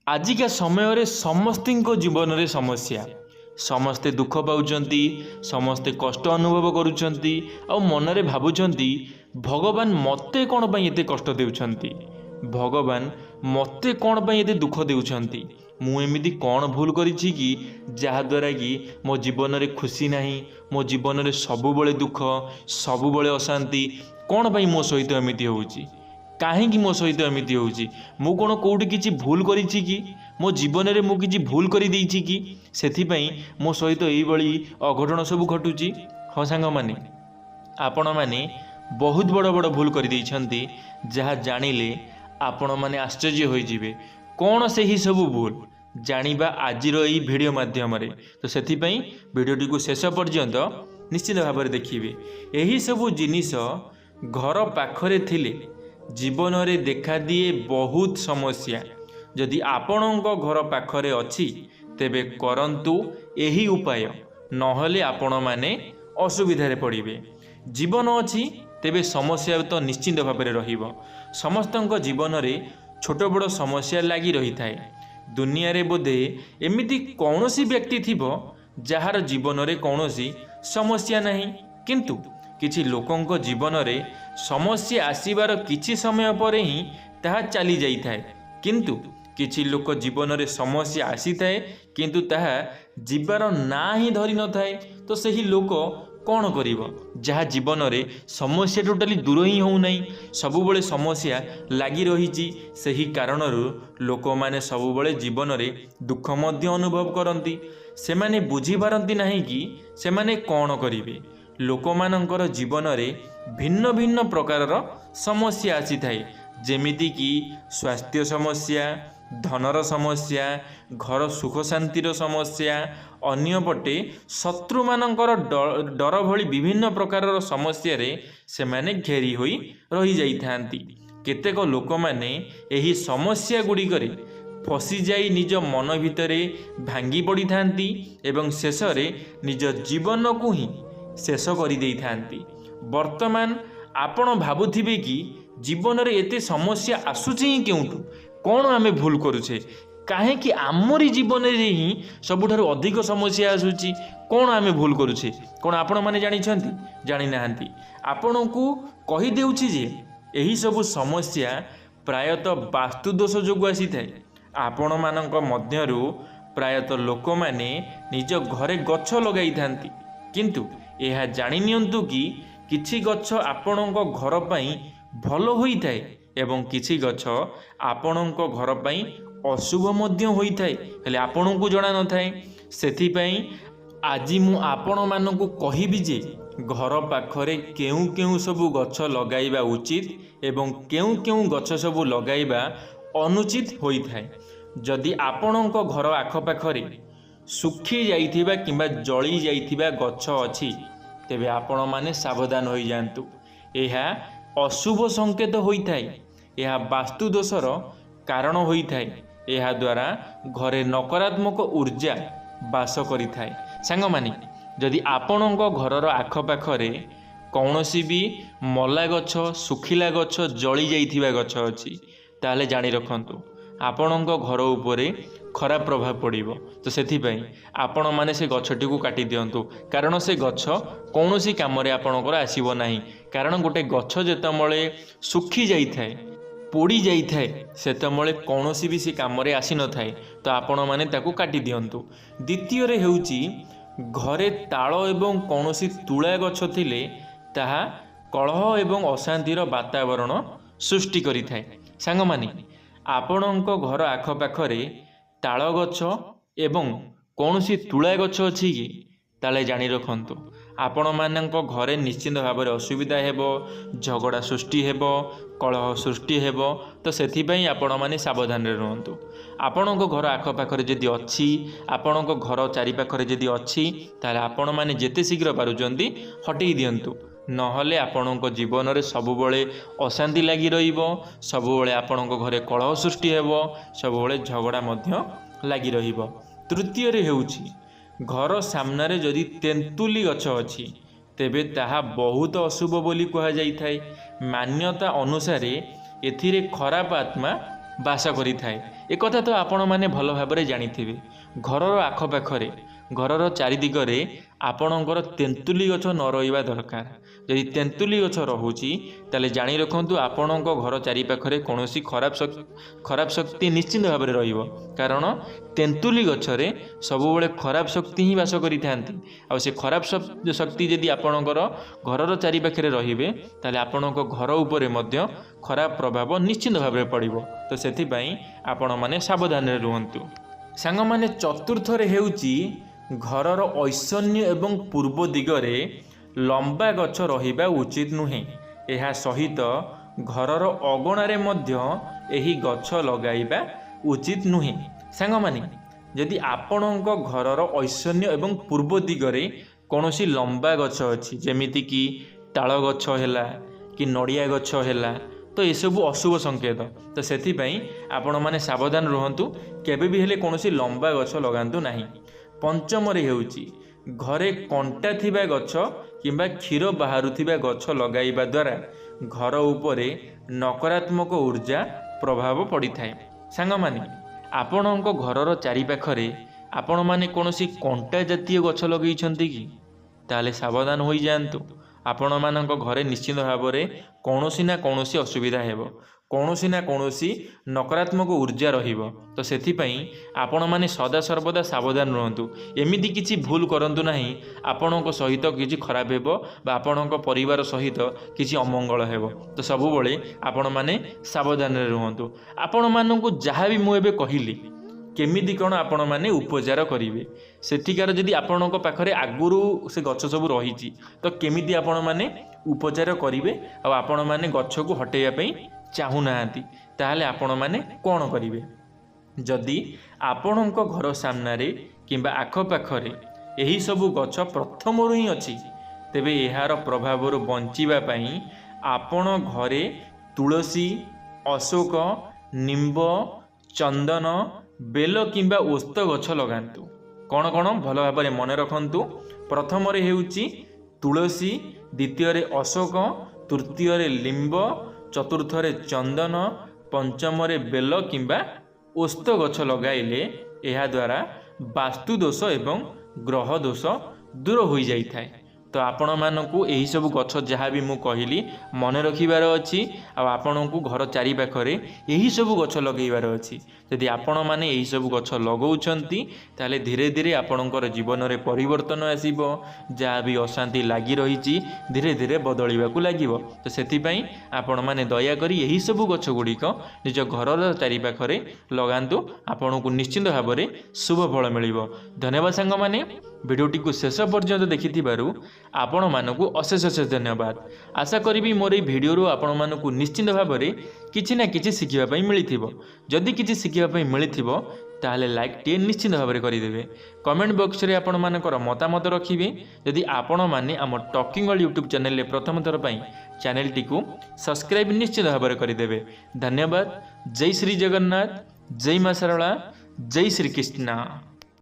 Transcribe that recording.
आजिका समय समस्तिंको जीवन रे समस्या समस्ते दुख पाउचंती समस्ते कष्ट अनुभव करूचंती आ मनरे भाबुचंती भगवान मते कौन पई एते कष्ट देउछंती भगवान मते कौन पई एते दुख देउछंती मु एमिति कौन भूल करिछि कि जहाद्वारा कि मो जीवन रे खुशी नाही मो जीवन रे सबुबळे दुख सबुबळे अशांति कौन पई मो सहित एमिति होउछि काहेकि मो सहित एमिति होउछि मु कोन कोउठी किछि भूल करिछि कि मो जीवन रे मु किछि भूल करि देइछि कि सेथि पई मो सहित एई बळी अघटन सब घटुछि। ह सांग माने आपण माने बहुत बड़ बड़ भूल करि देइछंती जहा जानिले आपण माने आश्चर्य होई जिवे कोन सेही सब भूल जानिबा आजिर एई वीडियो माध्यम रे। तो सेथि पई वीडियोटी को शेष पर्यंत निश्चित भाव में देखिए। एही सब जिनिस घर पाखरे थिले जीवन रे देखा दिए बहुत समस्या। जदि आपणों घर पाखरे अच्छी तेबे करंतु एही उपाय नहले आपण माने असुविधारे पड़िबे। जीवन अच्छी तेबे समस्या तो निश्चित भाव में रहिबो। समस्तଙ୍କ जीवन रे छोट बड़ समस्या लगी रही थाए। दुनिया रे बोधे एमिति कौनसी व्यक्ति थिबो जार जीवन रे कौनसी समस्या नहीं, किंतु किछि लोकंक जीवन रे समस्या आसीबार किछि समय पर ही ताहा चली जाई थाए, किंतु किछि लोक जीवन रे समस्या आसी थाए किंतु ताहा जीवार ना ही धरी न थाए। तो सही लोक कौन करिवो जहा जीवन रे समस्या टोटाली दूर ही हो नहीं, सबुबले समस्या लगी रही। सही कारणरू लोक माने सबुबले जीवन रे दुख मध्य अनुभव करती। से माने बुझी पारती नहीं कि से माने कौन करिवे। लोकमानंकर जीवन रे भिन्न भिन्न प्रकार समस्या आसी थाए, जेमिति कि स्वास्थ्य समस्या, धनर समस्या, घर सुख शांतिर समस्या, अन्यपटे शत्रु मानंकर डर भली विभिन्न प्रकार समस्या रे से माने घेरी होई रही जाई थांती। केतेक लोक माने एही समस्या गुडी करे फसी जाई निज मन भितरे भांगी पड़ी थांती एवं शेष रे निज जीवन को ही शेष कर देई थांती। वर्तमान आपण भाबुथिबे कि जीवन रे एते समस्या आसुची ही केउठु, कौन आमे भूल करूछे, काहे कि आमरी जीवन रे ही सबुठारु अधिक समस्या आसुची, कौन आमे भूल करूछे, कौन आपण माने जानि छंती जानि नाहंती। आपण को कहि देउछि जे एही सब समस्या प्रायतः वास्तु दोष जोगु आसी थाए। आपण मानक मध्यरु प्रायतः लोक माने निज घरे गछ लगाई थांती, किंतु यह जानि नियंतु कि किछि गछ आपणको घर पई भल होई थाए एवं किछि गछ आपणको घर पई अशुभ मध्य होई थाए, हेले आपणको जणा न थाए। सेथि पई आजि मु आपण मानकु कहिबि जे घर पाखरे केउ केउ सब गछ लगाइबा उचित एवं केउ केउ गछ सब लगाइबा अनुचित होई थाए। जदि आपणको घर आखपाखरे सुखी जाइथिबा किंबा जली जाइथिबा गछ अछि तेबे आपण माने सावधान होई जांतु। एहा अशुभ संकेत होई थाए, एहा वास्तु दोषर कारण होई थाए। एहा द्वारा घरे नकारात्मक ऊर्जा बास करि थाए। सांग माने जदि आपणको घरर आखपाखरे कौनसी भी मला गछ सुखिला गछ जली जाइथिबा गछ अछि ताले जानि रखंतु आपणको घर उपरे खराब प्रभाव पड़िबो। तो सेथिपई आपण माने से गछटी को काटी दियंतु, कारण से गछ कौनसी काम रे आपणकर आसीबो नाही। कारण गोटे गछ जेतमळे सुखी जाई थाए पोड़ी जाई थाए सेतमळे कौनसी भी से काम रे आसी न थाए, तो आपण माने ताकू काटी दियंतु। द्वितीय रे हेउची घरे ताळ एवं कौनसी तुळा गछ थिले ताहा कलह एवं अशांतिर वातावरण सृष्टि करि थाए। सांग माने आपणको घर आखपाखरे ताଳ गछ एवं कौनसी तुळा गछ अछि कि ताले जानि रखंतु आपण मानक घरे निश्चित भाव में असुविधा हेबो, झगड़ा सृष्टि हेबो, कलह सृष्टि हेबो। तो सेथिपई आपण माने सावधान रे रहंतु। आपणको घर आखपाखरे जदि अछि आपणको घर चारिपाखरे जदि अछि ताले आपण माने जेते शीघ्र पारुचंती हटेई दियंतु, नहले आपणको जीवन रे सबुबळे अशांति लगी रहिबो, सबुबळे आपणको घरे कलह सृष्टि हेबो, सबुबळे झगड़ा मध्य लगी रहिबो। तृतीय रे हेउछि घर सामने जदि तेंतुली गछ अछि तेबे ताहा बहुत अशुभ बोली कहा जाई थाए। मान्यता अनुसारे एथिरे खराब आत्मा बास करि थाए एकथा तो आपण मैंने भल भाव जानिथिबे घरर आखपाखरे घरर चारिदिगरे आपणकर तेंतुली गछ न रहिबा दरकार। जदि तेंतुली गछ रहुची ताले जानी रखंतु आपणक घर चारिपाखरे कौनसी खराब शक्ति निश्चिंत भाव में रहिबो। कारण तेंतुली गछरे सबुबले खराब शक्ति ही बास करिथांती। आ से खराब शक्ति यदि आपणकर घरर चारिपाखरे रहिबे ताले आपणक घर उपरे मध्य खराब प्रभाव निश्चिंत भाव में पड़िबो। तो सेथिपाई आपण माने सावधान रुहंतु। सांग माने चतुर्थ रे हेउची घरर ऐश्वर्य एवं पूर्व दिगरे लंबा गछ रहिबा उचित नुहे। एहा सहित घरर अगणारे मध्य एही गछ लगाइबा उचित नुहे। सांग माने यदि आपणक घरर ऐश्वर्य एवं पूर्व दिगरे कौनसी लंबा गछ अछि जेमिति कि ताଳ गछ हैला कि नड़िया गछ हैला तो ये सब अशुभ संकेत। तो सेथिपाई आपण माने सावधान रुहंतु। केबे भी हेले कौनसी लंबा गछ लगांतु नाही। पंचम रे हेउची घरे कंटा थिबा गछ किंबा क्षीर बाहारुथिबा गछ लगाइबा द्वारा घर उपरे नकारात्मक ऊर्जा प्रभाव पड़ी थाए। सांग माने आपणक घरर चारिपाखरे आपण माने कौनसी कंटा जातीय गछ लगैछंती कि ताले सावधान होई जांतु। आपण मानक घरे निश्चित भाव में कौनसी ना कौनसी असुविधा हेबो, कौनसी ना कौनसी नकारात्मक ऊर्जा रहिबो। तो सेथिपाई आपण माने सदा सर्वदा सावधान रहंतु। एमिति किछि भूल करंतु नाही आपणक सहित किछि खराब हेबो बा आपणक परिवार सहित किछि अमंगल हेबो। तो सबुबले आपण माने सावधान रहंतु। आपण मानकु जहाँ भी मु एबे कहिली केमिति कौन आपण माने उपचार करिवे सेठिकार जदि आपणक पाखरे आगुरु से गछ सब रही तो केमिति आपण माने उपचार करिवे आ आपण माने गछ को हटेया पई चाहू नाहांती ताहाले आपण माने कोन करिवे। जदि आपणक घर सामने किंबा आख पाखरे एही सब गछ प्रथमरु ही अछि तेबे एहार प्रभाव बंचिबा पई आपण घरे तुलसी, अशोक, निम्ब, चंदन, बेल किंबा ओस्त गछ लगांतु। कौन कौन भल भाव में मन रखंतु। प्रथम रे हेउची तुलसी, द्वितीय रे अशोक, तृतीय रे लिंब, चतुर्थ रे चंदन, पंचम रे बेल किंबा ओस्त गछ लगाइले एहा द्वारा वास्तु दोष एवं ग्रह दोष दूर हो जाई थाए। तो आपण मानकु एही सब गछ जहाँ भी मु कहली मन रखिबार अछि आ आपणकु घर चारि पाखरे एही सब गछ लगेबार अछि। यदि आपण माने एही सब गछ लगौछंती ताले धीरे धीरे आपणकर जीवन रे परिवर्तन आसीबो। जहाँ भी अशांति लागि रहिछि धीरे धीरे बदलिबाकु लागिबो। तो सेथिपाई आपण माने दया करी एही सब गछ गुड़िक निज घरर चारि पाखरे लगांतु। आपणकु निश्चित भाव में शुभ फल मिलिबो। धन्यवाद सांग माने भिडियोटी को शेष पर्यंत देखिथिबारु आपण मानकु अशेष अशेष धन्यवाद। आशा करी मोर भिडियो आपण मानकु निश्चित भाव में किछि ना किछि शिखिबा पई मिलिथिबो। जदि किछि शिखिबा पई मिलिथिबो ताहले लाइक टे निश्चित भाव में करिदेबे। कमेंट बॉक्स रे आपण मानकर मतामत रखिबे। यदि आपण माने आम टॉकिंग वर्ल्ड यूट्यूब चैनल रे प्रथम थर पई चैनल टी को सब्सक्राइब निश्चित भाव में करिदेबे। धन्यवाद। जय श्री जगन्नाथ, जय मां सरला, जय श्री कृष्ण।